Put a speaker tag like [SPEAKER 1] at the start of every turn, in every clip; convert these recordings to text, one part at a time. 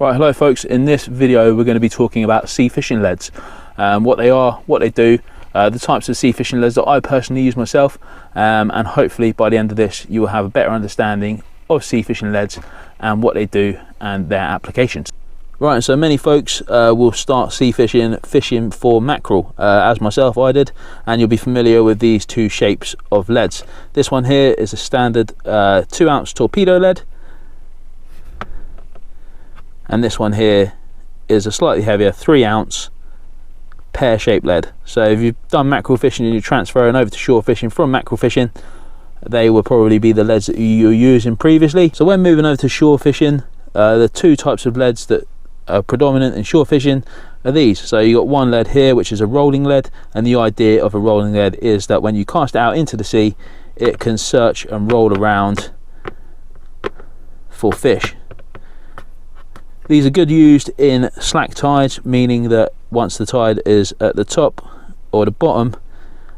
[SPEAKER 1] Right, hello folks. In this video we're going to be talking about sea fishing leads, what they are, what they do, the types of sea fishing leads that I personally use myself, and hopefully by the end of this you will have a better understanding of sea fishing leads and what they do and their applications. Right, so many folks will start sea fishing for mackerel, as myself I did, and you'll be familiar with these two shapes of leads. This one here is a standard 2-ounce torpedo lead, and this one here is a slightly heavier 3-ounce pear-shaped lead. So if you've done mackerel fishing and you're transferring over to shore fishing from mackerel fishing, they will probably be the leads that you were using previously. So when moving over to shore fishing, the two types of leads that are predominant in shore fishing are these. So you got one lead here which is a rolling lead, and the idea of a rolling lead is that when you cast it out into the sea, it can search and roll around for fish. These are good used in slack tides, meaning that once the tide is at the top or the bottom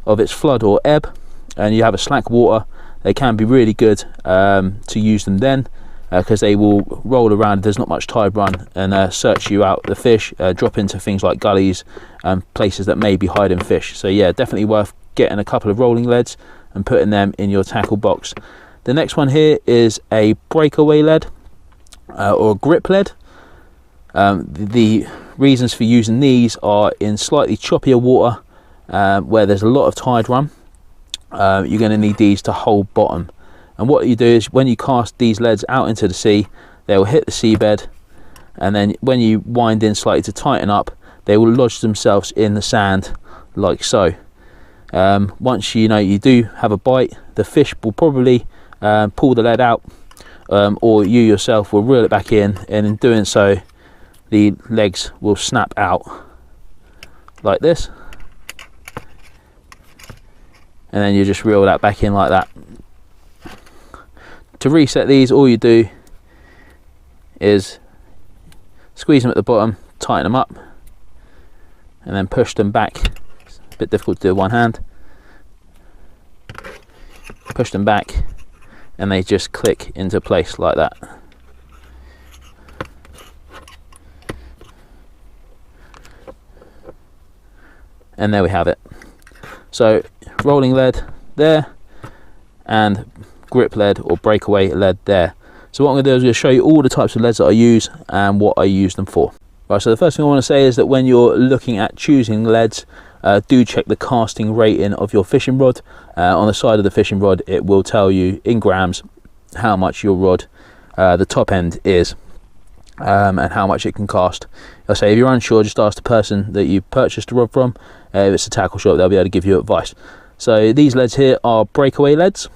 [SPEAKER 1] of its flood or ebb and you have a slack water, they can be really good to use them then, because they will roll around if there's not much tide run and search you out the fish, drop into things like gullies and places that may be hiding fish. So yeah, definitely worth getting a couple of rolling leads and putting them in your tackle box. The next one here is a breakaway lead or a grip lead. The reasons for using these are in slightly choppier water where there's a lot of tide run. You're going to need these to hold bottom, and what you do is when you cast these leads out into the sea, they will hit the seabed, and then when you wind in slightly to tighten up, they will lodge themselves in the sand like so. Once you do have a bite, the fish will probably pull the lead out, or you yourself will reel it back in, and in doing so the legs will snap out like this, and then you just reel that back in like that. To reset these, all you do is squeeze them at the bottom, tighten them up, and then push them back. It's a bit difficult to do with one hand. Push them back and they just click into place like that. And there we have it. So rolling lead there and grip lead or breakaway lead there. So what I'm going to do is I'm going to show you all the types of leads that I use and what I use them for. Right, so the first thing I want to say is that when you're looking at choosing leads, do check the casting rating of your fishing rod. On the side of the fishing rod it will tell you in grams how much your rod, the top end is, and how much it can cast. I say if you're unsure, just ask the person that you purchased the rod from. If it's a tackle shop, they'll be able to give you advice. So these leads here are breakaway leads,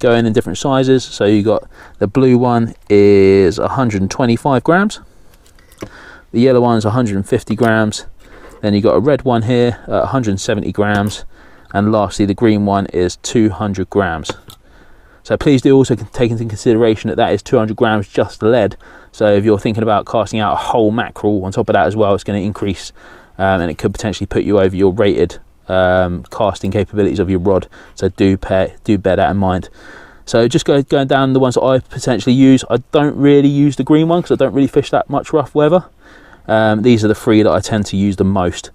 [SPEAKER 1] going in different sizes. So you got the blue one is 125 grams, the yellow one is 150 grams, then you got a red one here at 170 grams, and lastly the green one is 200 grams. So please do also take into consideration that that is 200 grams just lead. So if you're thinking about casting out a whole mackerel on top of that as well, it's going to increase, and it could potentially put you over your rated casting capabilities of your rod. So do bear that in mind. So just going down the ones that I potentially use, I don't really use the green one because I don't really fish that much rough weather. These are the three that I tend to use the most.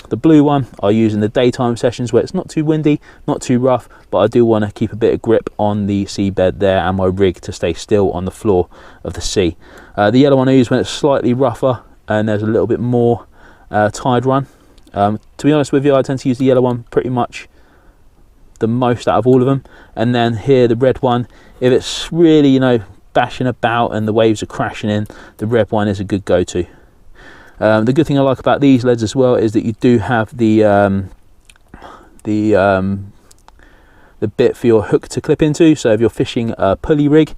[SPEAKER 1] The blue one I use in the daytime sessions where it's not too windy, not too rough, but I do want to keep a bit of grip on the seabed there and my rig to stay still on the floor of the sea. The yellow one I use when it's slightly rougher and there's a little bit more tide run. To be honest with you, I tend to use the yellow one pretty much the most out of all of them. And then here the red one, if it's really bashing about and the waves are crashing in, the red one is a good go-to. The good thing I like about these leads as well is that you do have the bit for your hook to clip into. So if you're fishing a pulley rig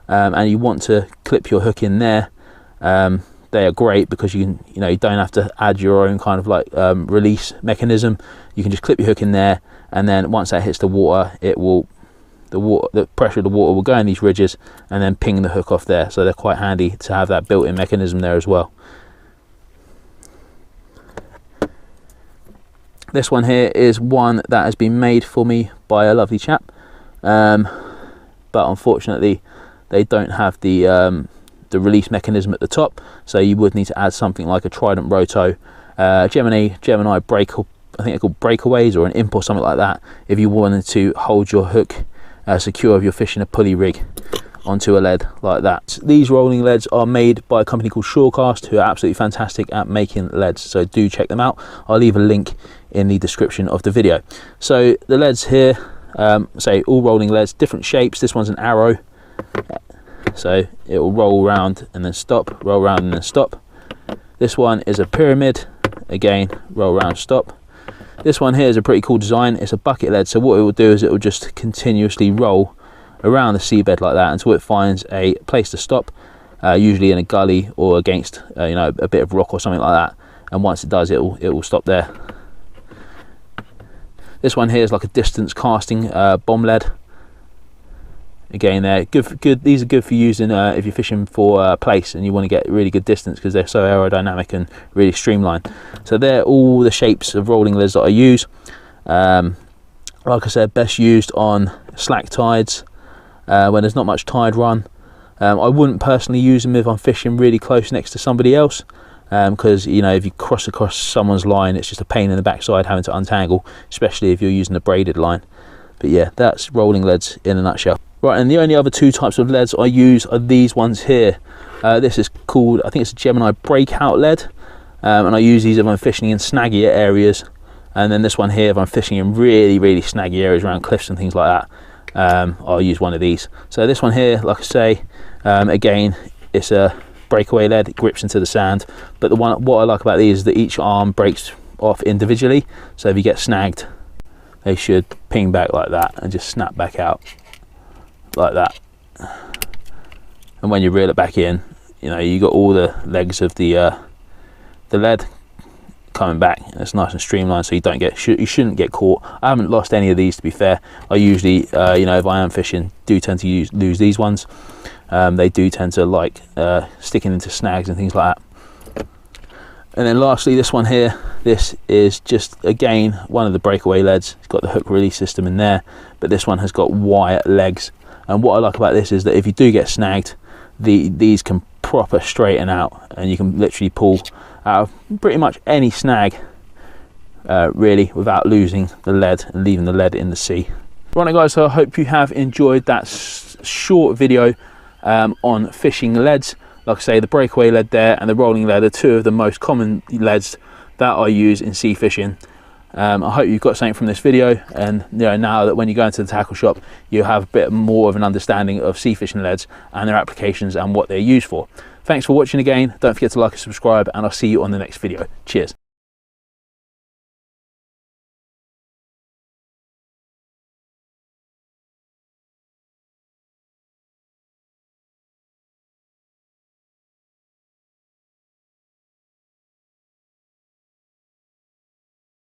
[SPEAKER 1] and you want to clip your hook in there, they are great because you don't have to add your own kind of like release mechanism. You can just clip your hook in there, and then once that hits the water, the pressure of the water will go in these ridges and then ping the hook off there. So they're quite handy to have that built-in mechanism there as well. This one here is one that has been made for me by a lovely chap, but unfortunately they don't have the release mechanism at the top, so you would need to add something like a Trident Roto, Gemini break, I think they're called breakaways, or an imp or something like that, if you wanted to hold your hook secure if you're fishing a pulley rig onto a lead like that. These rolling leads are made by a company called Shorecast, who are absolutely fantastic at making leads, so do check them out. I'll leave a link in the description of the video. So the leads here, say all rolling leads, different shapes. This one's an arrow, so it will roll around and then stop, roll around and then stop. This one is a pyramid, again, roll around, stop. This one here is a pretty cool design. It's a bucket lead, so what it will do is it will just continuously roll around the seabed like that until it finds a place to stop, usually in a gully or against you know, a bit of rock or something like that, and once it does, it will stop there. This one here is like a distance casting bomb lead. Again, they're good. These are good for using if you're fishing for place and you want to get really good distance, because they're so aerodynamic and really streamlined. So they're all the shapes of rolling leads that I use. Like I said, best used on slack tides, when there's not much tide run. I wouldn't personally use them if I'm fishing really close next to somebody else, because you know, if you cross across someone's line, it's just a pain in the backside having to untangle, especially if you're using a braided line. But yeah, that's rolling leads in a nutshell. Right, and the only other two types of leads I use are these ones here. This is called, I think it's a Gemini breakout lead, and I use these if I'm fishing in snaggier areas, and then this one here if I'm fishing in really snaggy areas around cliffs and things like that. I'll use one of these. So this one here, like I say, again, it's a breakaway lead, it grips into the sand, but what I like about these is that each arm breaks off individually, so if you get snagged, they should ping back like that and just snap back out like that. And when you reel it back in, you know, you got all the legs of the lead coming back, and it's nice and streamlined, so you don't get, you shouldn't get caught. I haven't lost any of these, to be fair. I usually you know, if I am fishing, do tend to lose these ones. They do tend to like sticking into snags and things like that. And then lastly, this one here, this is just again one of the breakaway leads. It's got the hook release system in there, but this one has got wire legs, and what I like about this is that if you do get snagged, these can proper straighten out, and you can literally pull out of pretty much any snag really, without losing the lead and leaving the lead in the sea. Right guys, so I hope you have enjoyed that short video on fishing leads. Like I say, the breakaway lead there and the rolling lead are two of the most common leads that I use in sea fishing. I hope you've got something from this video, and you know, now that when you go into the tackle shop, you have a bit more of an understanding of sea fishing leads and their applications and what they're used for. Thanks for watching again. Don't forget to like and subscribe, and I'll see you on the next video. Cheers.